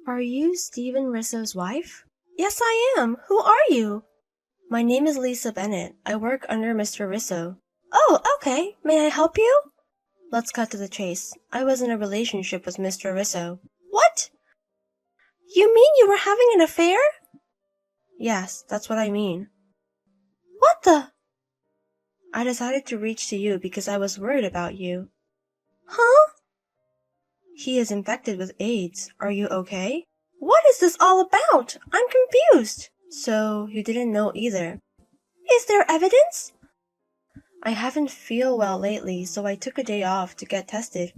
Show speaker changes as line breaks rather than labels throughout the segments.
Are you Stephen Risso's wife? Yes, I am. Who are you? My name is Lisa Bennett. I work under Mr. Risso. Oh, okay. May I help you? Let's cut to the chase. I was in a relationship with Mr. Risso. What? You mean you were having an affair? Yes, that's what I mean. What the? I decided to reach to you because I was worried about you. Huh? He is infected with AIDS. Are you okay? What is this all about? I'm confused. So, you didn't know either. Is there evidence? I haven't feel well lately, so I took a day off to get tested,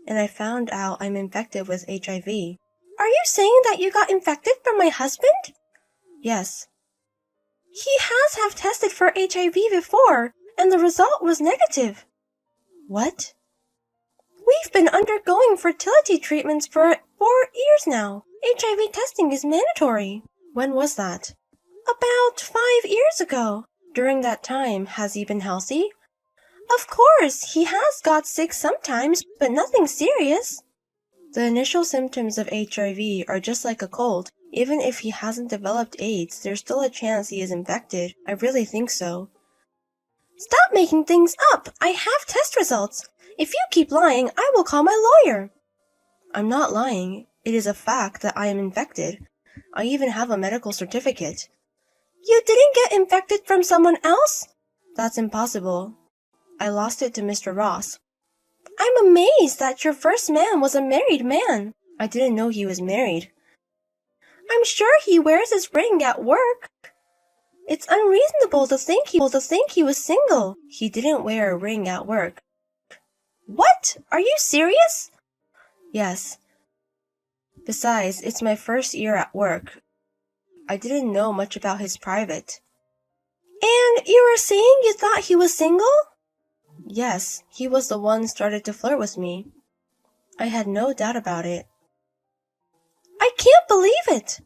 and I found out I'm infected with HIV. Are you saying that you got infected from my husband? Yes. He have tested for HIV before, and the result was negative. What? We've been undergoing fertility treatments for 4 years now. HIV testing is mandatory. When was that? About 5 years ago. During that time, has he been healthy? Of course, he has got sick sometimes, but nothing serious. The initial symptoms of HIV are just like a cold. Even if he hasn't developed AIDS, there's still a chance he is infected. I really think so. Stop making things up! I have test results. If you keep lying, I will call my lawyer. I'm not lying. It is a fact that I am infected. I even have a medical certificate. You didn't get infected from someone else? That's impossible. I lost it to Mr. Ross. I'm amazed that your first man was a married man. I didn't know he was married. I'm sure he wears his ring at work. It's unreasonable to think he was single. He didn't wear a ring at work. What? Are you serious? Yes. Besides, it's my first year at work. I didn't know much about his private. And you were saying you thought he was single? Yes, he was the one started to flirt with me. I had no doubt about it. I can't believe it!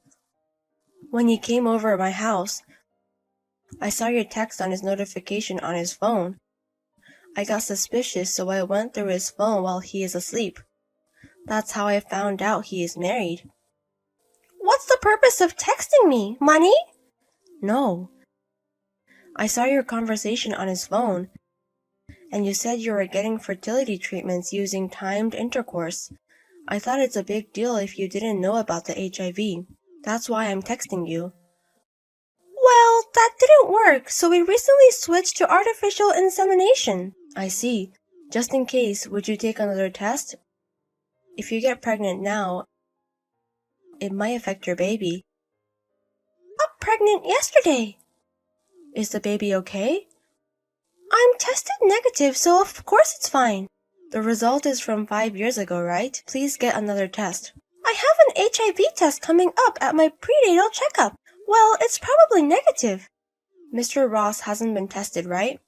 When he came over at my house, I saw your text on his notification on his phone. I got suspicious, so I went through his phone while he is asleep. That's how I found out he is married. What's the purpose of texting me? Money? No. I saw your conversation on his phone, and you said you were getting fertility treatments using timed intercourse. I thought it's a big deal if you didn't know about the HIV. That's why I'm texting you. Well, that didn't work, so we recently switched to artificial insemination. I see. Just in case, would you take another test? If you get pregnant now, it might affect your baby. Got pregnant yesterday. Is the baby okay? I'm tested negative, so of course it's fine. The result is from 5 years ago, right? Please get another test. I have an HIV test coming up at my prenatal checkup. Well, it's probably negative. Mr. Ross hasn't been tested, right?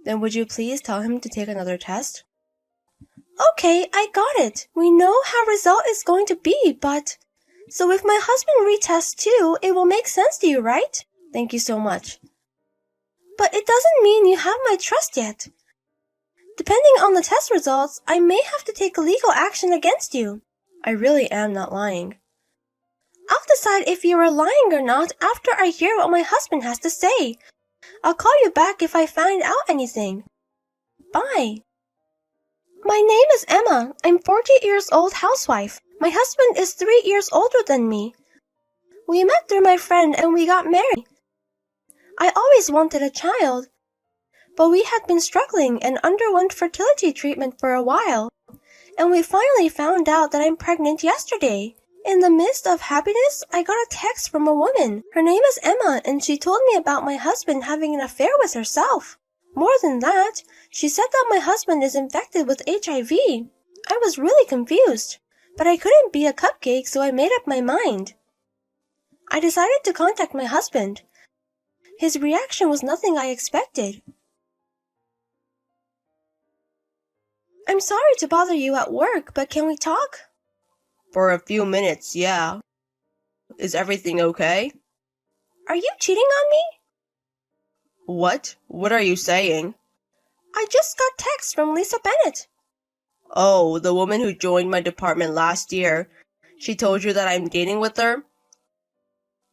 Then would you please tell him to take another test? Okay, I got it. We know how result is going to be, but... So if my husband retests too, it will make sense to you, right? Thank you so much. But it doesn't mean you have my trust yet. Depending on the test results, I may have to take legal action against you. I really am not lying. I'll decide if you are lying or not after I hear what my husband has to say. I'll call you back if I find out anything. Bye. My name is Emma. I'm 40 years old housewife. My husband is 3 years older than me. We met through my friend and we got married. I always wanted a child, but we had been struggling and underwent fertility treatment for a while, and we finally found out that I'm pregnant yesterday. In the midst of happiness, I got a text from a woman. Her name is Emma, and she told me about my husband having an affair with herself. More than that, she said that my husband is infected with HIV. I was really confused, but I couldn't be a cupcake, so I made up my mind. I decided to contact my husband. His reaction was nothing I expected. I'm sorry to bother you at work, but can we talk?
For a few minutes, yeah. Is everything okay?
Are you cheating on me?
What? What are you saying?
I just got text from Lisa Bennett.
Oh, the woman who joined my department last year. She told you that I'm dating with her?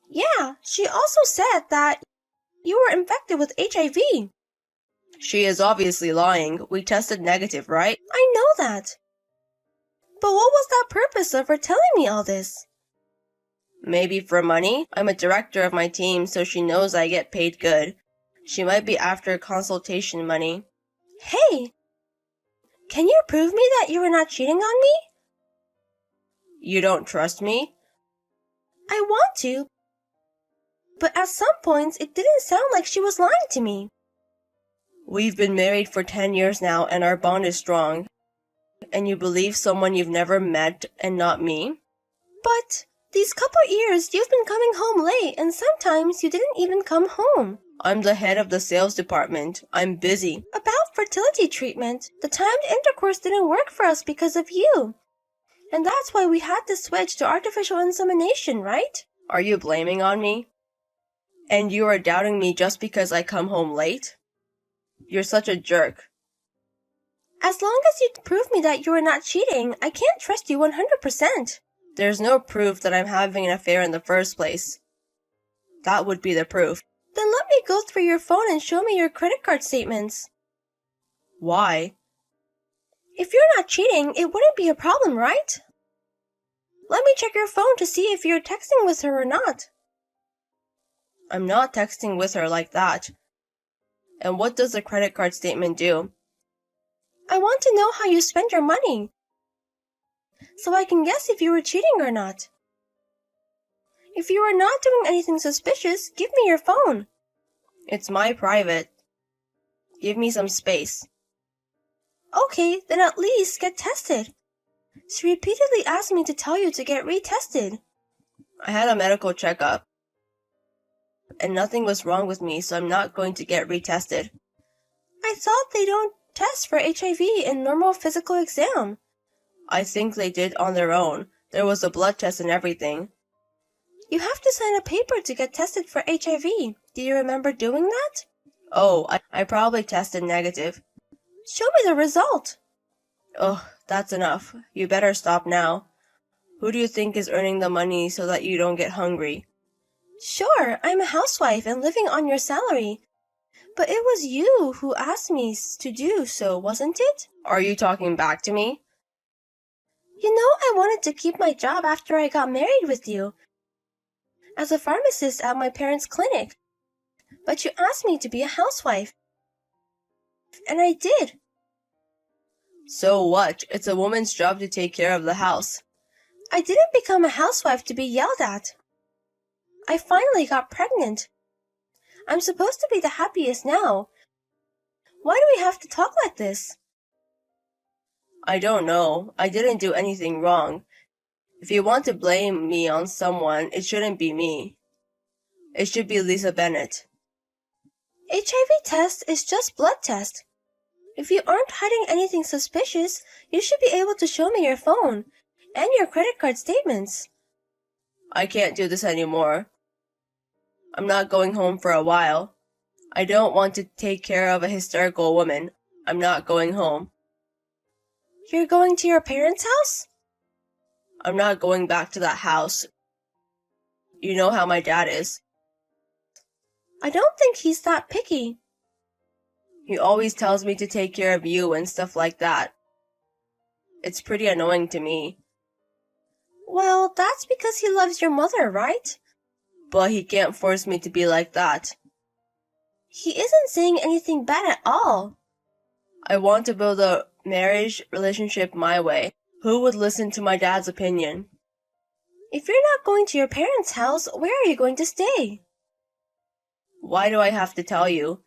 Yeah, she also said that you were infected with HIV.
She is obviously lying. We tested negative, right?
I know that. But what was that purpose of her telling me all this?
Maybe for money? I'm a director of my team, so she knows I get paid good. She might be after consultation money.
Hey! Can you prove me that you were not cheating on me?
You don't trust me?
I want to, but at some points it didn't sound like she was lying to me.
We've been married for 10 years now, and our bond is strong. And you believe someone you've never met and not me?
But these couple years you've been coming home late, and sometimes you didn't even come home.
I'm the head of the sales department. I'm busy.
About fertility treatment, the timed intercourse didn't work for us because of you. And that's why we had to switch to artificial insemination, right?
Are you blaming on me? And you are doubting me just because I come home late? You're such a jerk.
As long as you prove me that you are not cheating, I can't trust you 100%.
There's no proof that I'm having an affair in the first place. That would be the proof.
Then let me go through your phone and show me your credit card statements.
Why?
If you're not cheating, it wouldn't be a problem, right? Let me check your phone to see if you're texting with her or not.
I'm not texting with her like that. And what does the credit card statement do?
I want to know how you spend your money, so I can guess if you were cheating or not. If you are not doing anything suspicious, give me your phone.
It's my private. Give me some space.
Okay, then at least get tested. She repeatedly asked me to tell you to get retested.
I had a medical checkup, and nothing was wrong with me, so I'm not going to get retested.
I thought they don't test for HIV in normal physical exam.
I think they did on their own. There was a blood test and everything.
You have to sign a paper to get tested for HIV. Do you remember doing that?
Oh, I probably tested negative.
Show me the result.
Ugh, that's enough. You better stop now. Who do you think is earning the money so that you don't get hungry?
Sure, I'm a housewife and living on your salary. But it was you who asked me to do so, wasn't it?
Are you talking back to me?
You know, I wanted to keep my job after I got married with you, as a pharmacist at my parents' clinic. But you asked me to be a housewife. And I did.
So what? It's a woman's job to take care of the house.
I didn't become a housewife to be yelled at. I finally got pregnant. I'm supposed to be the happiest now. Why do we have to talk like this?
I don't know. I didn't do anything wrong. If you want to blame me on someone, it shouldn't be me. It should be Lisa Bennett.
HIV test is just blood test. If you aren't hiding anything suspicious, you should be able to show me your phone and your credit card statements.
I can't do this anymore. I'm not going home for a while. I don't want to take care of a hysterical woman. I'm not going home.
You're going to your parents' house?
I'm not going back to that house. You know how my dad is.
I don't think he's that picky.
He always tells me to take care of you and stuff like that. It's pretty annoying to me.
Well, that's because he loves your mother, right?
But he can't force me to be like that.
He isn't saying anything bad at all.
I want to build a marriage relationship my way. Who would listen to my dad's opinion?
If you're not going to your parents' house, where are you going to stay?
Why do I have to tell you?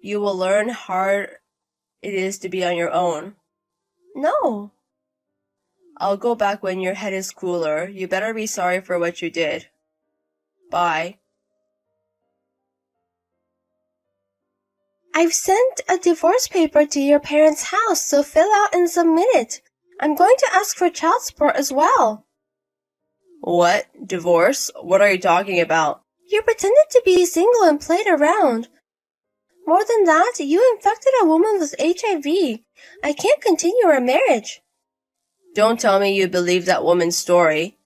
You will learn how hard it is to be on your own.
No.
I'll go back when your head is cooler. You better be sorry for what you did. Bye.
I've sent a divorce paper to your parents' house, so fill out and submit it. I'm going to ask for child support as well.
What? Divorce? What are you talking about?
You pretended to be single and played around. More than that, you infected a woman with HIV. I can't continue our marriage.
Don't tell me you believe that woman's story.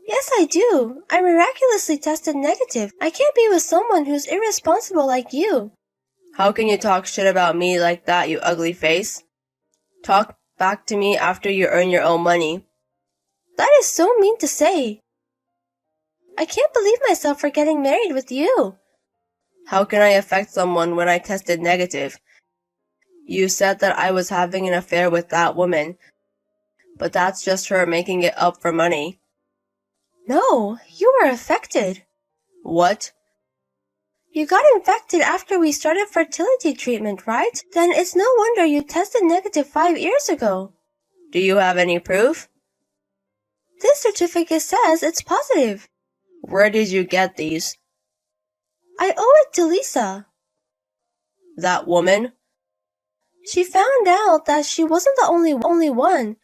Yes, I do. I miraculously tested negative. I can't be with someone who's irresponsible like you.
How can you talk shit about me like that, you ugly face? Talk back to me after you earn your own money.
That is so mean to say. I can't believe myself for getting married with you.
How can I affect someone when I tested negative? You said that I was having an affair with that woman, but that's just her making it up for money.
No, you were affected.
What?
You got infected after we started fertility treatment, right? Then it's no wonder you tested negative 5 years ago.
Do you have any proof?
This certificate says it's positive.
Where did you get these?
I owe it to Lisa.
That woman?
She found out that she wasn't the only one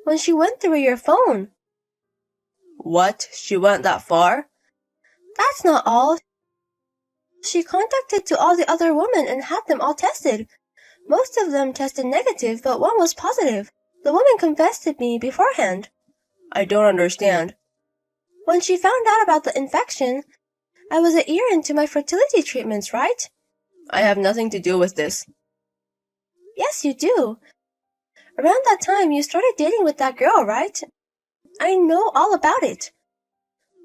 when she went through your phone.
What? She went that far?
That's not all. She contacted to all the other women and had them all tested. Most of them tested negative, but one was positive. The woman confessed to me beforehand.
I don't understand.
When she found out about the infection, I was a year into my fertility treatments, right?
I have nothing to do with this.
Yes, you do. Around that time, you started dating with that girl, right? I know all about it.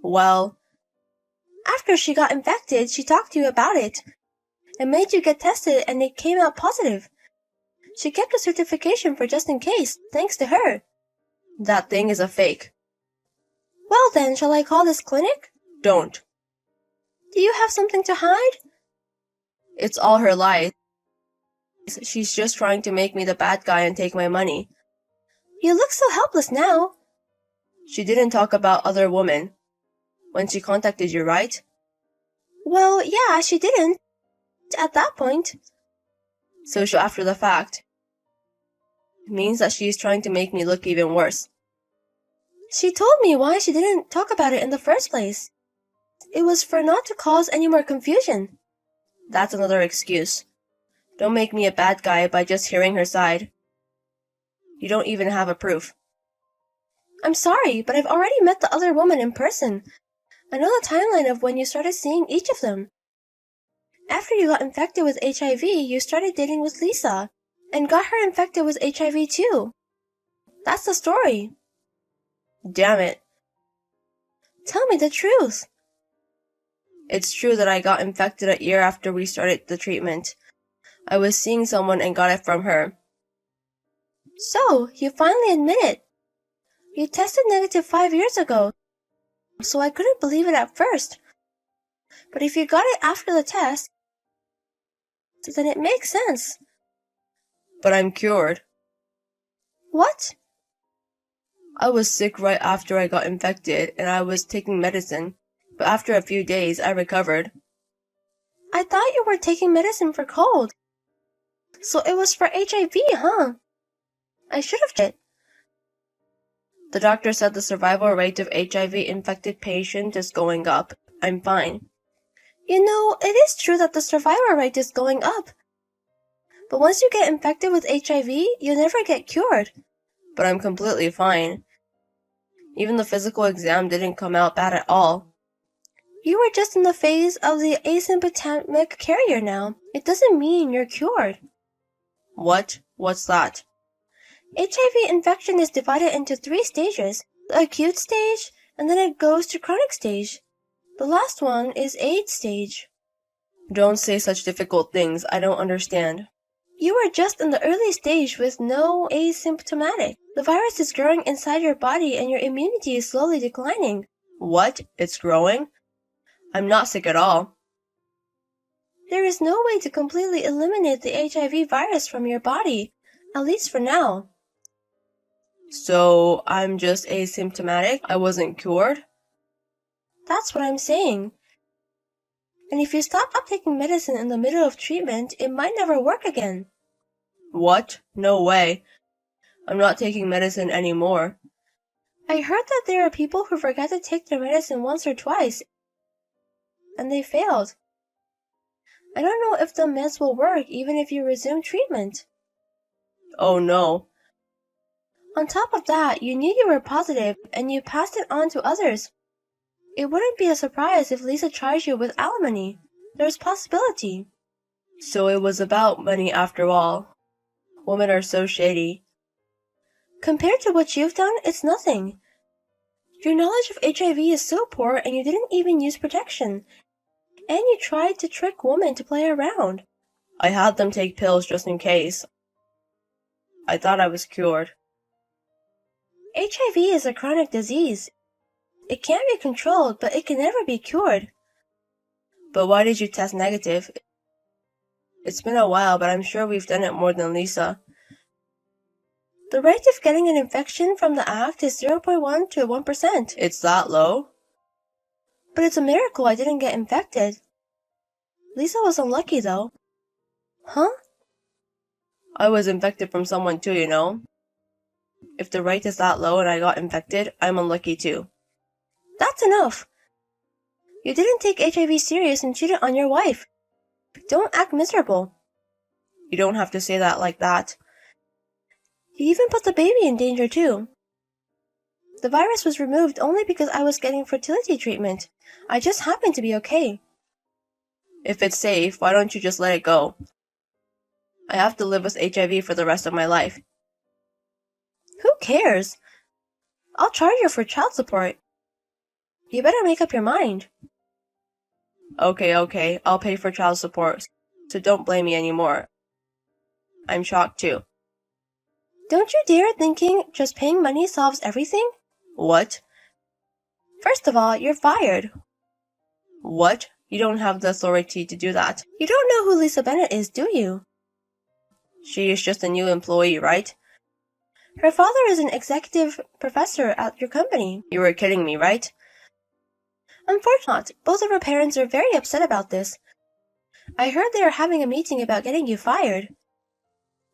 Well,
after she got infected, she talked to you about it and made you get tested, and it came out positive. She kept a certification for just in case, thanks to her.
That thing is a fake.
Well then, shall I call this clinic?
Don't.
Do you have something to hide?
It's all her lies. She's just trying to make me the bad guy and take my money.
You look so helpless now.
She didn't talk about other women when she contacted you, right?
Well, yeah, she didn't at that point.
So after the fact. It means that she's trying to make me look even worse.
She told me why she didn't talk about it in the first place. It was for not to cause any more confusion.
That's another excuse. Don't make me a bad guy by just hearing her side. You don't even have a proof.
I'm sorry, but I've already met the other woman in person. I know the timeline of when you started seeing each of them. After you got infected with HIV, you started dating with Lisa, and got her infected with HIV too. That's the story.
Damn it.
Tell me the truth.
It's true that I got infected a year after we started the treatment. I was seeing someone and got it from her.
So, you finally admit it. You tested negative 5 years ago, so I couldn't believe it at first. But if you got it after the test, then it makes sense.
But I'm cured.
What?
I was sick right after I got infected, and I was taking medicine. But after a few days, I recovered.
I thought you were taking medicine for cold. So it was for HIV, huh? I should have checked.
The doctor said the survival rate of HIV-infected patients is going up. I'm fine.
You know, it is true that the survival rate is going up. But once you get infected with HIV, you never get cured.
But I'm completely fine. Even the physical exam didn't come out bad at all.
You are just in the phase of the asymptomatic carrier now. It doesn't mean you're cured.
What? What's that?
HIV infection is divided into 3 stages. The acute stage, and then it goes to chronic stage. The last one is AIDS stage.
Don't say such difficult things. I don't understand.
You are just in the early stage with no asymptomatic. The virus is growing inside your body and your immunity is slowly declining.
What? It's growing? I'm not sick at all.
There is no way to completely eliminate the HIV virus from your body, at least for now.
So, I'm just asymptomatic? I wasn't cured?
That's what I'm saying. And if you stop taking medicine in the middle of treatment, it might never work again.
What? No way. I'm not taking medicine anymore.
I heard that there are people who forget to take their medicine once or twice, and they failed. I don't know if the meds will work even if you resume treatment.
Oh no.
On top of that, you knew you were positive and you passed it on to others. It wouldn't be a surprise if Lisa charged you with alimony. There's possibility.
So it was about money after all. Women are so shady.
Compared to what you've done, it's nothing. Your knowledge of HIV is so poor and you didn't even use protection. And you tried to trick women to play around.
I had them take pills just in case. I thought I was cured.
HIV is a chronic disease. It can be controlled, but it can never be cured.
But why did you test negative? It's been a while, but I'm sure we've done it more than Lisa.
The rate of getting an infection from the act is 0.1 to 1%.
It's that low?
But it's a miracle I didn't get infected. Lisa was unlucky though. Huh?
I was infected from someone too, you know. If the rate is that low and I got infected, I'm unlucky too.
That's enough. You didn't take HIV serious and cheated on your wife. Don't act miserable.
You don't have to say that like that.
You even put the baby in danger too. The virus was removed only because I was getting fertility treatment. I just happened to be okay.
If it's safe, why don't you just let it go? I have to live with HIV for the rest of my life.
Who cares? I'll charge you for child support. You better make up your mind.
Okay, I'll pay for child support, so don't blame me anymore. I'm shocked too.
Don't you dare thinking just paying money solves everything?
What?
First of all, you're fired.
What? You don't have the authority to do that.
You don't know who Lisa Bennett is, do you?
She is just a new employee, right?
Her father is an executive professor at your company.
You were kidding me, right?
Unfortunately not. Both of her parents are very upset about this. I heard they are having a meeting about getting you fired.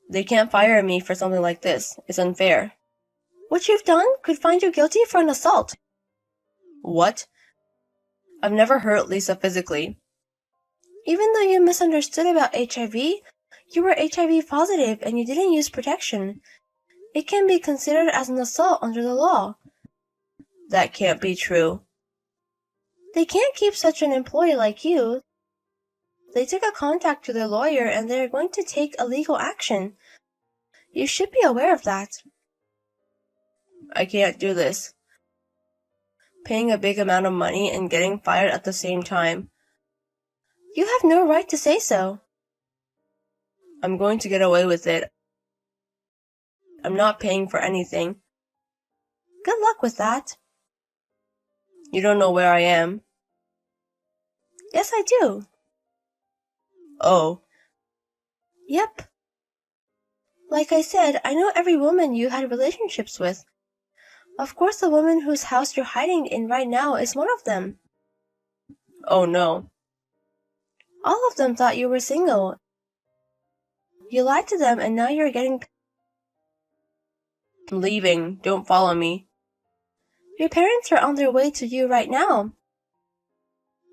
They can't fire me for something like this. It's unfair.
What you've done could find you guilty for an assault.
What? I've never hurt Lisa physically.
Even though you misunderstood about HIV, you were HIV positive and you didn't use protection. It can be considered as an assault under the law.
That can't be true.
They can't keep such an employee like you. They took a contact to their lawyer and they're going to take a legal action. You should be aware of that.
I can't do this. Paying a big amount of money and getting fired at the same time.
You have no right to say so.
I'm going to get away with it. I'm not paying for anything.
Good luck with that.
You don't know where I am.
Yes, I do.
Oh.
Yep. Like I said, I know every woman you had relationships with. Of course, the woman whose house you're hiding in right now is one of them.
Oh no.
All of them thought you were single. You lied to them and now you're getting...
I'm leaving. Don't follow me.
Your parents are on their way to you right now.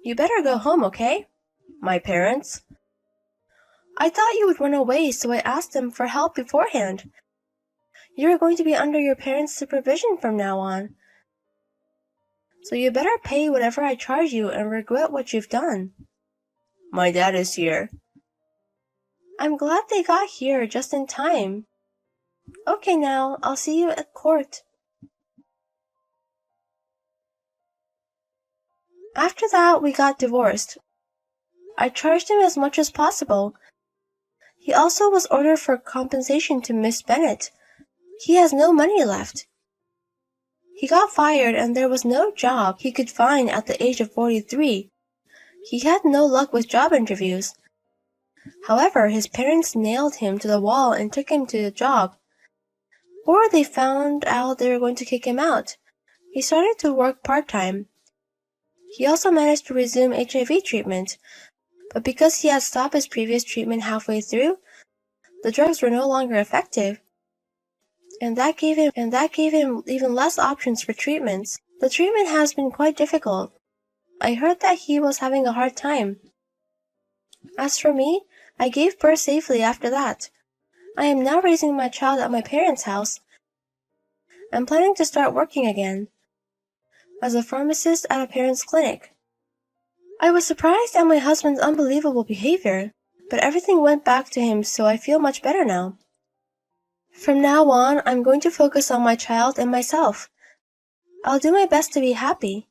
You better go home, okay?
My parents?
I thought you would run away, so I asked them for help beforehand. You're going to be under your parents' supervision from now on. So you better pay whatever I charge you and regret what you've done.
My dad is here.
I'm glad they got here just in time. Okay now, I'll see you at court. After that, we got divorced. I charged him as much as possible. He also was ordered for compensation to Miss Bennett. He has no money left. He got fired and there was no job he could find at the age of 43. He had no luck with job interviews. However, his parents nailed him to the wall and took him to a job. Or they found out they were going to kick him out. He started to work part-time. He also managed to resume HIV treatment, but because he had stopped his previous treatment halfway through, the drugs were no longer effective. And that gave him even less options for treatments. The treatment has been quite difficult. I heard that he was having a hard time. As for me, I gave birth safely after that. I am now raising my child at my parents' house. I'm planning to start working again as a pharmacist at a parent's clinic. I was surprised at my husband's unbelievable behavior, but everything went back to him, so I feel much better now. From now on, I'm going to focus on my child and myself. I'll do my best to be happy.